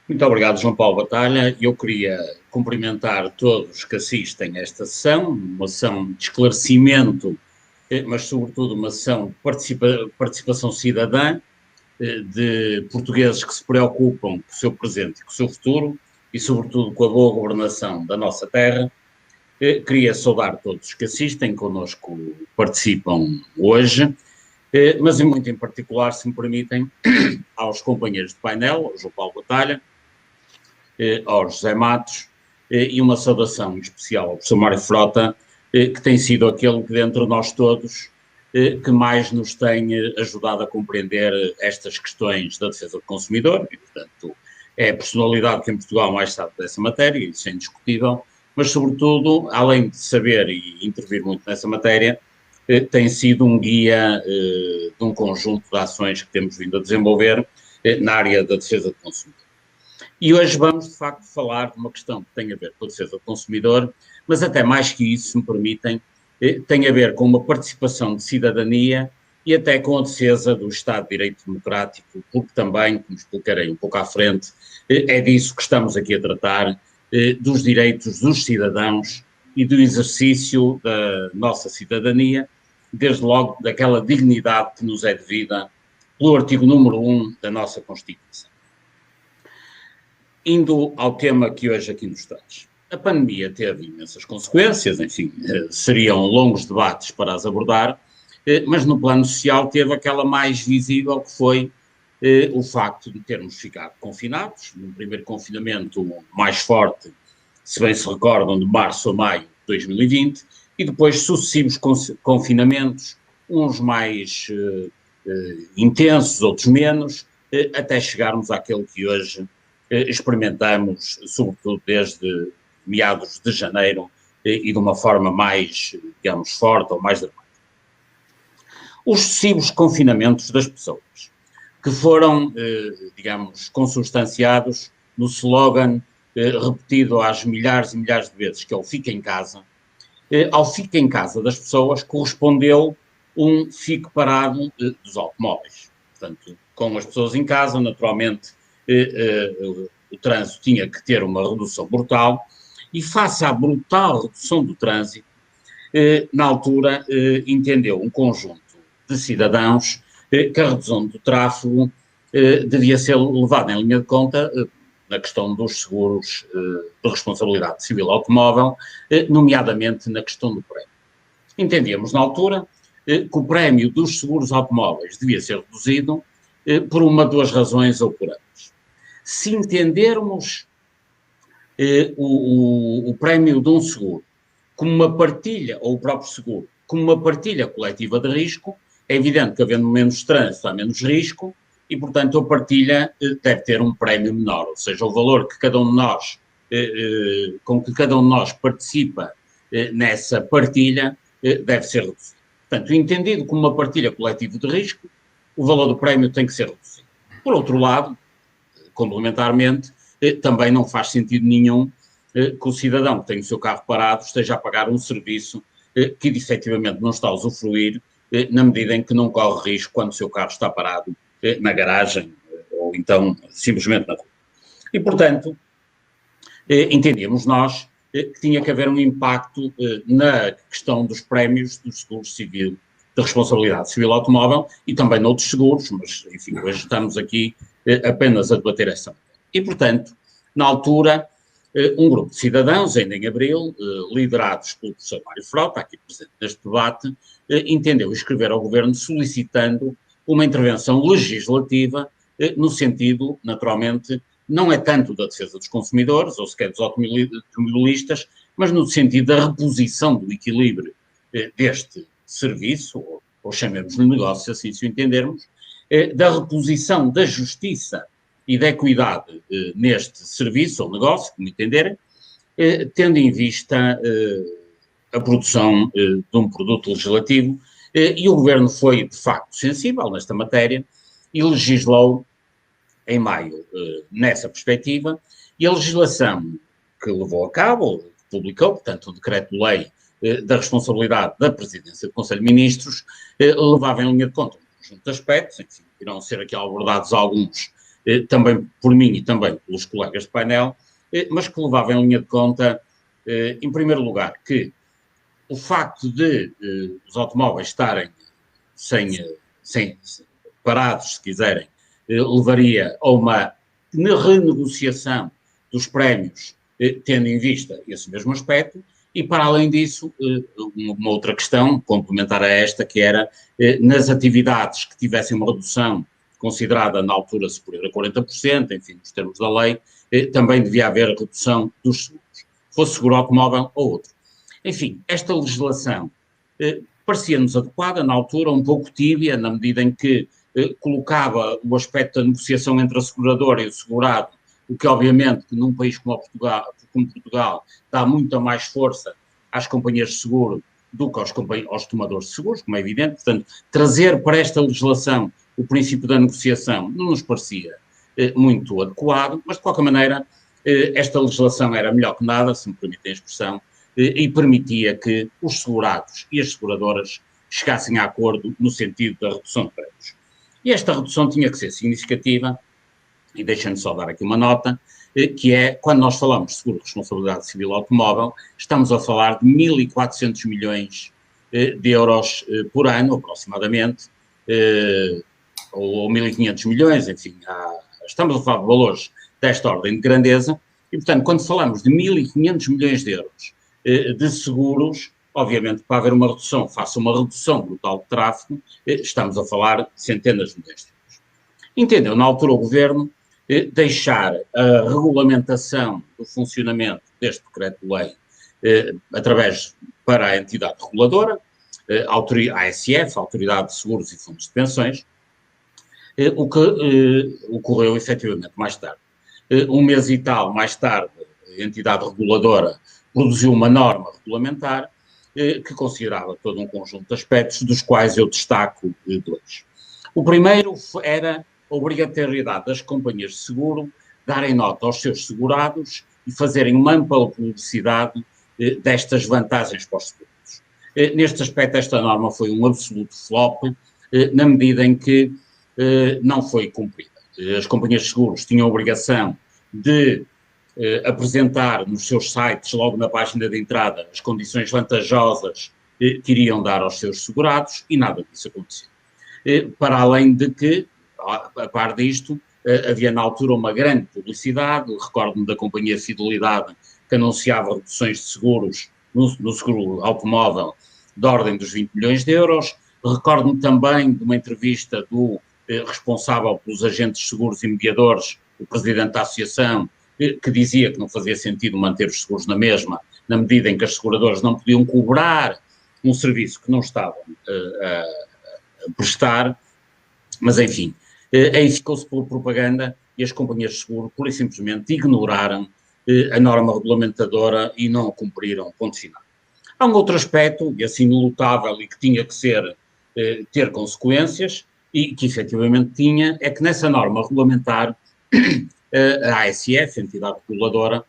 Muito obrigado, João Paulo Batalha. Eu queria cumprimentar todos que assistem a esta sessão, uma sessão de esclarecimento, mas sobretudo uma sessão de participação cidadã, de portugueses que se preocupam com o seu presente e com o seu futuro e sobretudo com a boa governação da nossa terra. Queria saudar todos que assistem, connosco participam hoje, mas muito em particular, se me permitem, aos companheiros de painel, ao João Paulo Batalha, ao José Matos, e uma saudação especial ao professor Mário Frota, que tem sido aquele que, dentre nós todos, que mais nos tem ajudado a compreender estas questões da defesa do consumidor, e, portanto, é a personalidade que em Portugal mais sabe dessa matéria, isso é indiscutível, mas, sobretudo, além de saber e intervir muito nessa matéria, tem sido um guia de um conjunto de ações que temos vindo a desenvolver na área da defesa do consumidor. E hoje vamos, de facto, falar de uma questão que tem a ver com a defesa do consumidor, mas até mais que isso, se me permitem, tem a ver com uma participação de cidadania e até com a defesa do Estado de Direito Democrático, porque também, como explicarei um pouco à frente, é disso que estamos aqui a tratar, dos direitos dos cidadãos e do exercício da nossa cidadania, desde logo daquela dignidade que nos é devida pelo artigo número 1 da nossa Constituição. Indo ao tema que hoje aqui nos traz. A pandemia teve imensas consequências, enfim, seriam longos debates para as abordar, mas no plano social teve aquela mais visível que foi o facto de termos ficado confinados, num primeiro confinamento mais forte, se bem se recordam, de março a maio de 2020, e depois sucessivos confinamentos, uns mais intensos, outros menos, até chegarmos àquele que hoje experimentamos, sobretudo desde meados de janeiro, e de uma forma mais, digamos, forte ou mais dramática. Os sucessivos confinamentos das pessoas, que foram, digamos, consubstanciados no slogan repetido às milhares e milhares de vezes, que é o fica em casa, ao fica em casa das pessoas correspondeu um fique parado dos automóveis. Portanto, com as pessoas em casa, naturalmente, o trânsito tinha que ter uma redução brutal, e face à brutal redução do trânsito, na altura entendeu um conjunto de cidadãos que a redução do tráfego devia ser levada em linha de conta na questão dos seguros de responsabilidade civil automóvel, nomeadamente na questão do prémio. Entendíamos na altura que o prémio dos seguros automóveis devia ser reduzido por uma ou duas razões ou por ambas. Se entendermos o prémio de um seguro como uma partilha, ou o próprio seguro, como uma partilha coletiva de risco, é evidente que havendo menos trânsito há menos risco e, portanto, a partilha deve ter um prémio menor, ou seja, o valor que cada um de nós, com que cada um de nós participa nessa partilha deve ser reduzido. Portanto, entendido como uma partilha coletiva de risco, o valor do prémio tem que ser reduzido. Por outro lado, complementarmente, também não faz sentido nenhum que o cidadão que tem o seu carro parado esteja a pagar um serviço que efetivamente não está a usufruir na medida em que não corre risco quando o seu carro está parado na garagem ou então simplesmente na rua. E, portanto, entendíamos nós que tinha que haver um impacto na questão dos prémios dos seguros civil, de responsabilidade civil automóvel e também noutros seguros, mas, enfim, hoje estamos aqui apenas a debater essa matéria. E, portanto, na altura, um grupo de cidadãos, ainda em abril, liderados pelo professor Mário Frota, aqui presente neste debate, entendeu escrever ao Governo solicitando uma intervenção legislativa no sentido, naturalmente, não é tanto da defesa dos consumidores, ou sequer dos automobilistas, mas no sentido da reposição do equilíbrio deste serviço, ou chamemos-lhe negócio, assim se o entendermos, da reposição da justiça e da equidade neste serviço ou negócio, como entenderem, tendo em vista a produção de um produto legislativo, e o Governo foi, de facto, sensível nesta matéria e legislou em maio nessa perspectiva, e a legislação que levou a cabo, que publicou, portanto, o Decreto-Lei da responsabilidade da Presidência do Conselho de Ministros, levava em linha de conta um conjunto de aspectos, enfim, irão ser aqui abordados alguns também por mim e também pelos colegas de painel, mas que levava em linha de conta, em primeiro lugar, que o facto de os automóveis estarem sem parados, se quiserem, levaria a uma renegociação dos prémios, tendo em vista esse mesmo aspecto, e para além disso, uma outra questão complementar a esta, que era nas atividades que tivessem uma redução considerada na altura superior a 40%, enfim, nos termos da lei, também devia haver redução dos seguros, fosse seguro automóvel ou outro. Enfim, esta legislação parecia-nos adequada na altura, um pouco tíbia, na medida em que colocava o aspecto da negociação entre a seguradora e o segurado, o que obviamente num país como Portugal dá muita mais força às companhias de seguro do que aos tomadores de seguros, como é evidente. Portanto, trazer para esta legislação o princípio da negociação não nos parecia muito adequado, mas de qualquer maneira esta legislação era melhor que nada, se me permitem a expressão, e permitia que os segurados e as seguradoras chegassem a acordo no sentido da redução de prémios. E esta redução tinha que ser significativa, e deixem-me só dar aqui uma nota, que é, quando nós falamos de seguro de responsabilidade civil automóvel, estamos a falar de 1.400 milhões de euros por ano, aproximadamente, ou 1.500 milhões, enfim, estamos a falar de valores desta ordem de grandeza, e, portanto, quando falamos de 1.500 milhões de euros de seguros, obviamente, para haver uma redução, faça uma redução brutal de tráfego, estamos a falar de centenas de milhões de euros. Entendeu, na altura, o Governo deixar a regulamentação do funcionamento deste decreto-lei através para a entidade reguladora, a ASF, a Autoridade de Seguros e Fundos de Pensões, o que ocorreu efetivamente mais tarde. Um mês e tal mais tarde, a entidade reguladora produziu uma norma regulamentar que considerava todo um conjunto de aspectos, dos quais eu destaco dois. O primeiro era a obrigatoriedade das companhias de seguro darem nota aos seus segurados e fazerem uma ampla publicidade destas vantagens para os seguros. Neste aspecto, esta norma foi um absoluto flop, na medida em que não foi cumprida. As companhias de seguros tinham a obrigação de apresentar nos seus sites, logo na página de entrada, as condições vantajosas que iriam dar aos seus segurados, e nada disso aconteceu. Para além de que, a par disto, havia na altura uma grande publicidade, recordo-me da companhia Fidelidade, que anunciava reduções de seguros no seguro automóvel da ordem dos 20 milhões de euros. Recordo-me também de uma entrevista do responsável pelos agentes de seguros e mediadores, o presidente da associação, que dizia que não fazia sentido manter os seguros na mesma, na medida em que as seguradoras não podiam cobrar um serviço que não estavam a prestar, mas enfim, aí ficou-se pela propaganda e as companhias de seguro pura e simplesmente ignoraram a norma regulamentadora e não a cumpriram, ponto final. Há um outro aspecto, e assim ilutável e que tinha que ser, ter consequências, e que efetivamente tinha, é que nessa norma regulamentar a ASF, a entidade reguladora,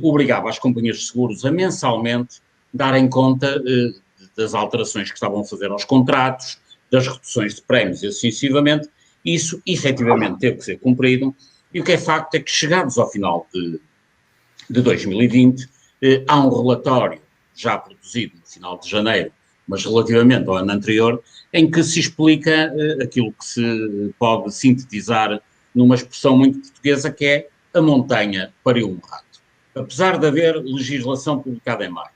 obrigava as companhias de seguros a mensalmente darem conta das alterações que estavam a fazer aos contratos, das reduções de prémios e assim sucessivamente. Isso efetivamente teve que ser cumprido, e o que é facto é que, chegados ao final de 2020, há um relatório já produzido no final de janeiro, mas relativamente ao ano anterior, em que se explica aquilo que se pode sintetizar numa expressão muito portuguesa, que é a montanha pariu um rato. Apesar de haver legislação publicada em maio,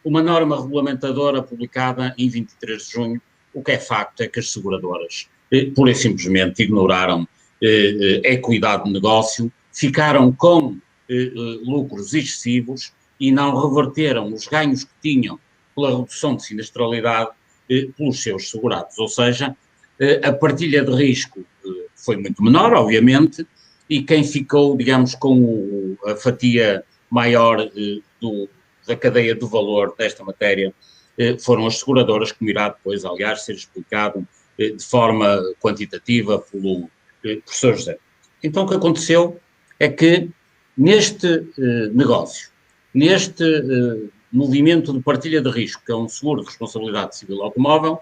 uma norma regulamentadora publicada em 23 de junho, o que é facto é que as seguradoras, pura e simplesmente, ignoraram a equidade de negócio, ficaram com lucros excessivos e não reverteram os ganhos que tinham pela redução de sinistralidade pelos seus segurados. Ou seja, a partilha de risco foi muito menor, obviamente, e quem ficou, digamos, com a fatia maior da cadeia do valor desta matéria foram as seguradoras, como irá depois, aliás, ser explicado de forma quantitativa pelo professor José. Então, o que aconteceu é que neste negócio, neste movimento de partilha de risco, que é um seguro de responsabilidade civil automóvel,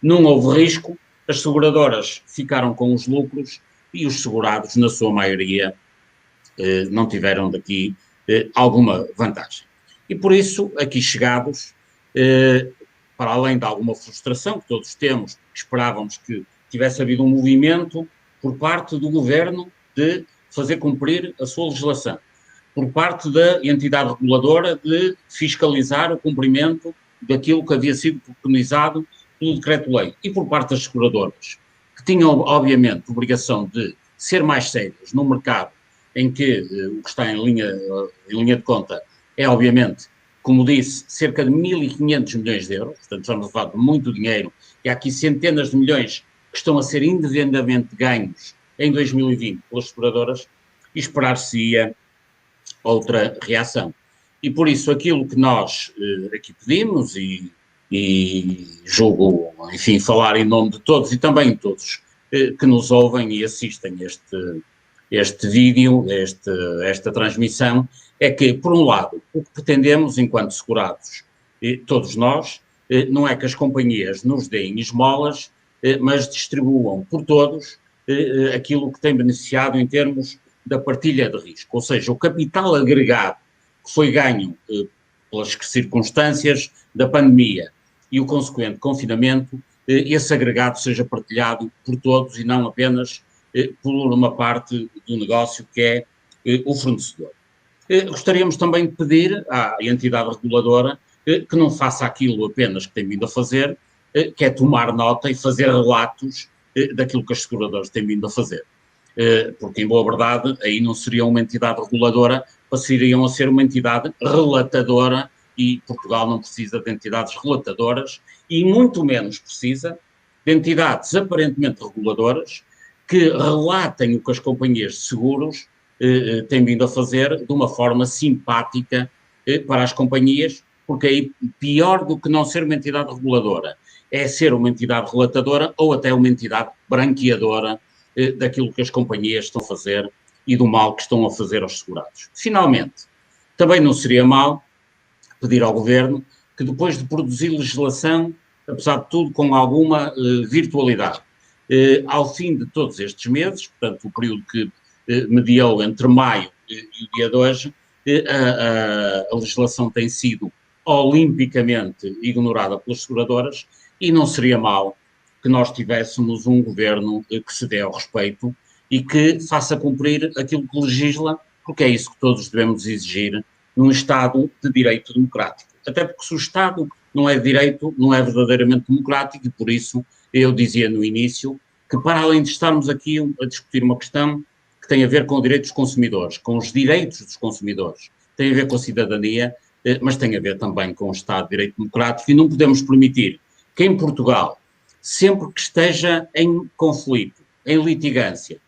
não houve risco, as seguradoras ficaram com os lucros e os segurados, na sua maioria, não tiveram daqui alguma vantagem. E por isso, aqui chegados, para além de alguma frustração que todos temos, esperávamos que tivesse havido um movimento por parte do Governo de fazer cumprir a sua legislação, por parte da entidade reguladora de fiscalizar o cumprimento daquilo que havia sido preconizado pelo decreto-lei, e por parte das seguradoras, que tinham, obviamente, obrigação de ser mais sérias no mercado em que o que está em linha de conta é, obviamente, como disse, cerca de 1.500 milhões de euros, portanto estamos a falar de muito dinheiro, e há aqui centenas de milhões que estão a ser indevidamente ganhos em 2020 pelas seguradoras, e esperar-se-ia outra reação. E por isso aquilo que nós aqui pedimos, e julgo, enfim, falar em nome de todos e também de todos que nos ouvem e assistem este vídeo, esta transmissão, é que, por um lado, o que pretendemos enquanto segurados, todos nós, não é que as companhias nos deem esmolas, mas distribuam por todos aquilo que tem beneficiado em termos da partilha de risco, ou seja, o capital agregado que foi ganho pelas circunstâncias da pandemia e o consequente confinamento, esse agregado seja partilhado por todos e não apenas por uma parte do negócio que é o fornecedor. Gostaríamos também de pedir à entidade reguladora que não faça aquilo apenas que tem vindo a fazer, que é tomar nota e fazer relatos daquilo que as seguradoras têm vindo a fazer. Porque, em boa verdade, aí não seria uma entidade reguladora, passariam a ser uma entidade relatadora, e Portugal não precisa de entidades relatadoras e muito menos precisa de entidades aparentemente reguladoras que relatem o que as companhias de seguros têm vindo a fazer de uma forma simpática para as companhias, porque aí pior do que não ser uma entidade reguladora é ser uma entidade relatadora ou até uma entidade branqueadora daquilo que as companhias estão a fazer e do mal que estão a fazer aos segurados. Finalmente, também não seria mal pedir ao Governo que, depois de produzir legislação, apesar de tudo com alguma virtualidade, ao fim de todos estes meses, portanto o período que mediou entre maio e o dia de hoje, a legislação tem sido olimpicamente ignorada pelas seguradoras, e não seria mal que nós tivéssemos um Governo que se dê ao respeito e que faça cumprir aquilo que legisla, porque é isso que todos devemos exigir num Estado de direito democrático. Até porque se o Estado não é de direito, não é verdadeiramente democrático, e por isso eu dizia no início que, para além de estarmos aqui a discutir uma questão que tem a ver com o direito dos consumidores, com os direitos dos consumidores, tem a ver com a cidadania, mas tem a ver também com o Estado de direito democrático, e não podemos permitir que em Portugal, sempre que esteja em conflito, em litigância,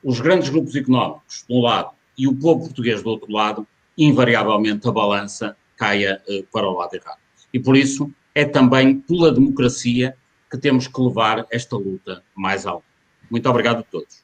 os grandes grupos económicos de um lado e o povo português do outro lado, invariavelmente a balança caia para o lado errado. E por isso é também pela democracia que temos que levar esta luta mais alta. Muito obrigado a todos.